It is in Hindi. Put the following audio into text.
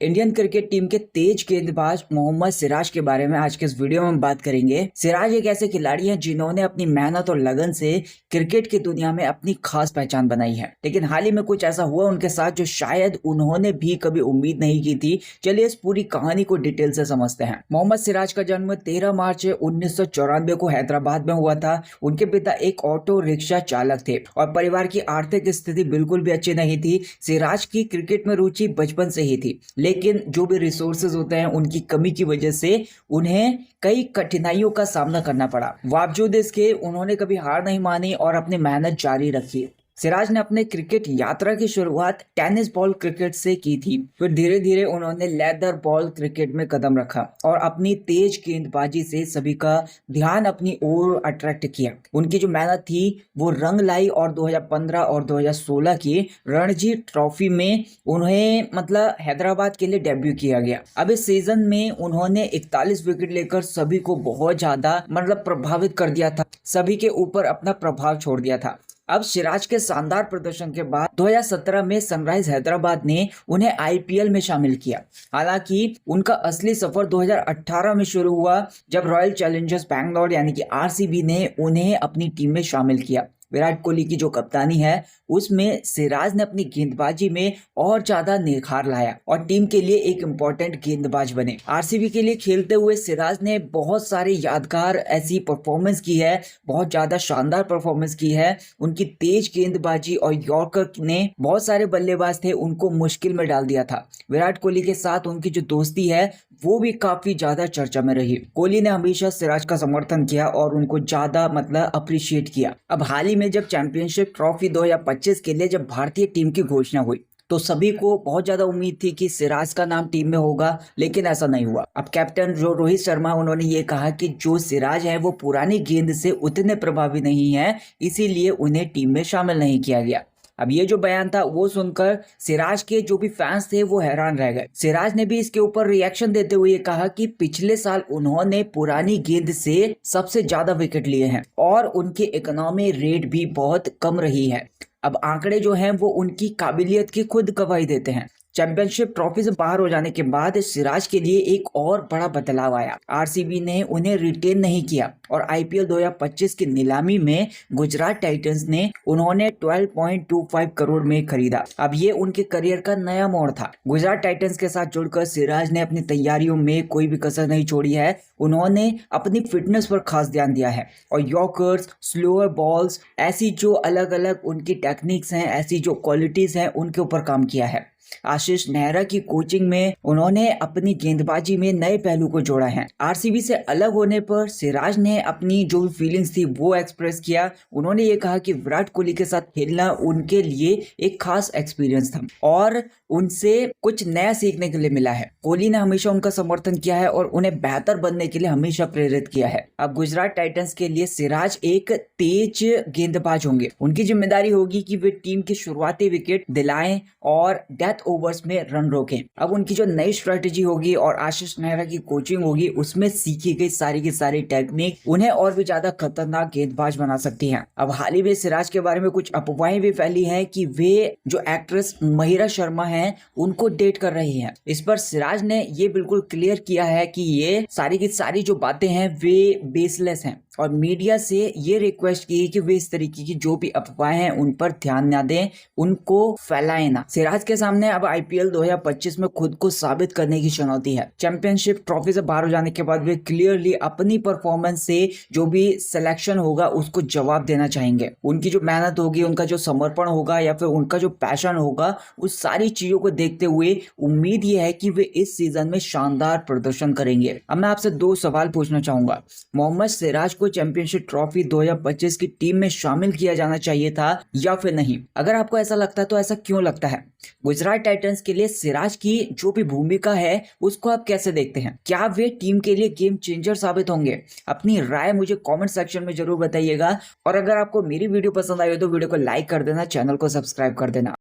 इंडियन क्रिकेट टीम के तेज गेंदबाज मोहम्मद सिराज के बारे में आज के इस वीडियो में बात करेंगे। सिराज एक ऐसे खिलाड़ी हैं जिन्होंने अपनी मेहनत और लगन से क्रिकेट की दुनिया में अपनी खास पहचान बनाई है, लेकिन हाल ही में कुछ ऐसा हुआ उनके साथ जो शायद उन्होंने भी कभी उम्मीद नहीं की थी। चलिए इस पूरी कहानी को डिटेल से समझते हैं। मोहम्मद सिराज का जन्म 13 मार्च 1994 को हैदराबाद में हुआ था। उनके पिता एक ऑटो रिक्शा चालक थे और परिवार की आर्थिक स्थिति बिल्कुल भी अच्छी नहीं थी। सिराज की क्रिकेट में रुचि बचपन से ही थी, लेकिन जो भी रिसोर्सेज होते हैं उनकी कमी की वजह से उन्हें कई कठिनाइयों का सामना करना पड़ा। बावजूद इसके उन्होंने कभी हार नहीं मानी और अपनी मेहनत जारी रखी। सिराज ने अपने क्रिकेट यात्रा की शुरुआत टेनिस बॉल क्रिकेट से की थी, फिर धीरे धीरे उन्होंने लेदर बॉल क्रिकेट में कदम रखा और अपनी तेज गेंदबाजी से सभी का ध्यान अपनी ओर अट्रैक्ट किया। उनकी जो मेहनत थी वो रंग लाई और 2015 और 2016 की रणजी ट्रॉफी में उन्हें हैदराबाद के लिए डेब्यू किया गया। अब इस सीजन में उन्होंने 41 विकेट लेकर सभी को बहुत ज्यादा प्रभावित कर दिया था, सभी के ऊपर अपना प्रभाव छोड़ दिया था। अब सिराज के शानदार प्रदर्शन के बाद 2017 में सनराइज हैदराबाद ने उन्हें आईपीएल में शामिल किया। हालांकि उनका असली सफर 2018 में शुरू हुआ, जब रॉयल चैलेंजर्स बैंगलोर यानी कि आरसीबी ने उन्हें अपनी टीम में शामिल किया। विराट कोहली की जो कप्तानी है उसमें सिराज ने अपनी गेंदबाजी में और ज्यादा निखार लाया और टीम के लिए एक इम्पोर्टेंट गेंदबाज बने। आरसीबी के लिए खेलते हुए सिराज ने बहुत सारे यादगार ऐसी परफॉर्मेंस की है, बहुत ज्यादा शानदार परफॉर्मेंस की है। उनकी तेज गेंदबाजी और यॉर्कर ने बहुत सारे बल्लेबाज थे उनको मुश्किल में डाल दिया था। विराट कोहली के साथ उनकी जो दोस्ती है वो भी काफी ज्यादा चर्चा में रही। कोहली ने हमेशा सिराज का समर्थन किया और उनको ज्यादा अप्रिशिएट किया। अब हाल ही में जब चैंपियनशिप ट्रॉफी 2025 के लिए जब भारतीय टीम की घोषणा हुई तो सभी को बहुत ज्यादा उम्मीद थी कि सिराज का नाम टीम में होगा, लेकिन ऐसा नहीं हुआ। अब कैप्टन जो रोहित शर्मा उन्होंने ये कहा कि जो सिराज है वो पुरानी गेंद से उतने प्रभावी नहीं है, इसीलिए उन्हें टीम में शामिल नहीं किया गया। अब ये जो बयान था वो सुनकर सिराज के जो भी फैंस थे वो हैरान रह गए। सिराज ने भी इसके ऊपर रिएक्शन देते हुए कहा कि पिछले साल उन्होंने पुरानी गेंद से सबसे ज्यादा विकेट लिए हैं और उनकी इकोनॉमी रेट भी बहुत कम रही है। अब आंकड़े जो हैं वो उनकी काबिलियत की खुद गवाही देते हैं। चैंपियनशिप ट्रॉफी से बाहर हो जाने के बाद सिराज के लिए एक और बड़ा बदलाव आया। आरसीबी ने उन्हें रिटेन नहीं किया और आईपीएल 2025 की नीलामी में गुजरात टाइटंस ने उन्होंने 12.25 करोड़ में खरीदा। अब ये उनके करियर का नया मोड़ था। गुजरात टाइटंस के साथ जुड़कर सिराज ने अपनी तैयारियों में कोई भी कसर नहीं छोड़ी है। उन्होंने अपनी फिटनेस पर खास ध्यान दिया है और यॉर्कर्स, स्लोअर बॉल्स, ऐसी जो अलग अलग उनकी टेक्निक्स हैं, ऐसी जो क्वालिटीज हैं, उनके ऊपर काम किया है। आशीष नेहरा की कोचिंग में उन्होंने अपनी गेंदबाजी में नए पहलू को जोड़ा है। आरसीबी से अलग होने पर सिराज ने अपनी जो फीलिंग्स थी वो एक्सप्रेस किया। उन्होंने ये कहा कि विराट कोहली के साथ खेलना उनके लिए एक खास एक्सपीरियंस था और उनसे कुछ नया सीखने के लिए मिला है। कोहली ने हमेशा उनका समर्थन किया है और उन्हें बेहतर बनने के लिए हमेशा प्रेरित किया है। अब गुजरात टाइटंस के लिए सिराज एक तेज गेंदबाज होंगे। उनकी जिम्मेदारी होगी कि वे टीम के शुरुआती विकेट दिलाएं और डेथ ओवर्स में रन रोकें। अब उनकी जो नई स्ट्रेटेजी होगी और आशीष नेहरा की कोचिंग होगी उसमें सीखी गई सारी की सारी टेक्निक उन्हें और भी ज्यादा खतरनाक गेंदबाज बना सकती हैं। अब हाल ही में सिराज के बारे में कुछ अफवाहें भी फैली हैं कि वे जो एक्ट्रेस महिरा शर्मा हैं उनको डेट कर रही हैं। इस पर सिराज ने ये बिल्कुल क्लियर किया है कि ये सारी की सारी जो बातें हैं वे बेसलेस हैं और मीडिया से ये रिक्वेस्ट की कि वे इस तरीके की जो भी अफवाहें हैं उन पर ध्यान न दें, उनको फैलाएं ना। सिराज के सामने अब आईपीएल 2025 में खुद को साबित करने की चुनौती है। चैंपियनशिप ट्रॉफी से बाहर हो जाने के बाद वे क्लियरली अपनी परफॉर्मेंस से जो भी सिलेक्शन होगा उसको जवाब देना चाहेंगे। उनकी जो मेहनत होगी, उनका जो समर्पण होगा या फिर उनका जो पैशन होगा, उस सारी चीजों को देखते हुए उम्मीद ये है कि वे इस सीजन में शानदार प्रदर्शन करेंगे। अब मैं आपसे दो सवाल पूछना चाहूंगा। मोहम्मद सिराज को चैंपियनशिप ट्रॉफी 2025 की टीम में शामिल किया जाना चाहिए था या फिर नहीं? अगर आपको ऐसा लगता है तो ऐसा क्यों लगता है? गुजरात टाइटंस के लिए सिराज की जो भी भूमिका है उसको आप कैसे देखते हैं? क्या वे टीम के लिए गेम चेंजर साबित होंगे? अपनी राय मुझे कमेंट सेक्शन में जरूर बताइएगा और अगर आपको मेरी वीडियो पसंद आई हो तो वीडियो को लाइक कर देना, चैनल को सब्सक्राइब कर देना।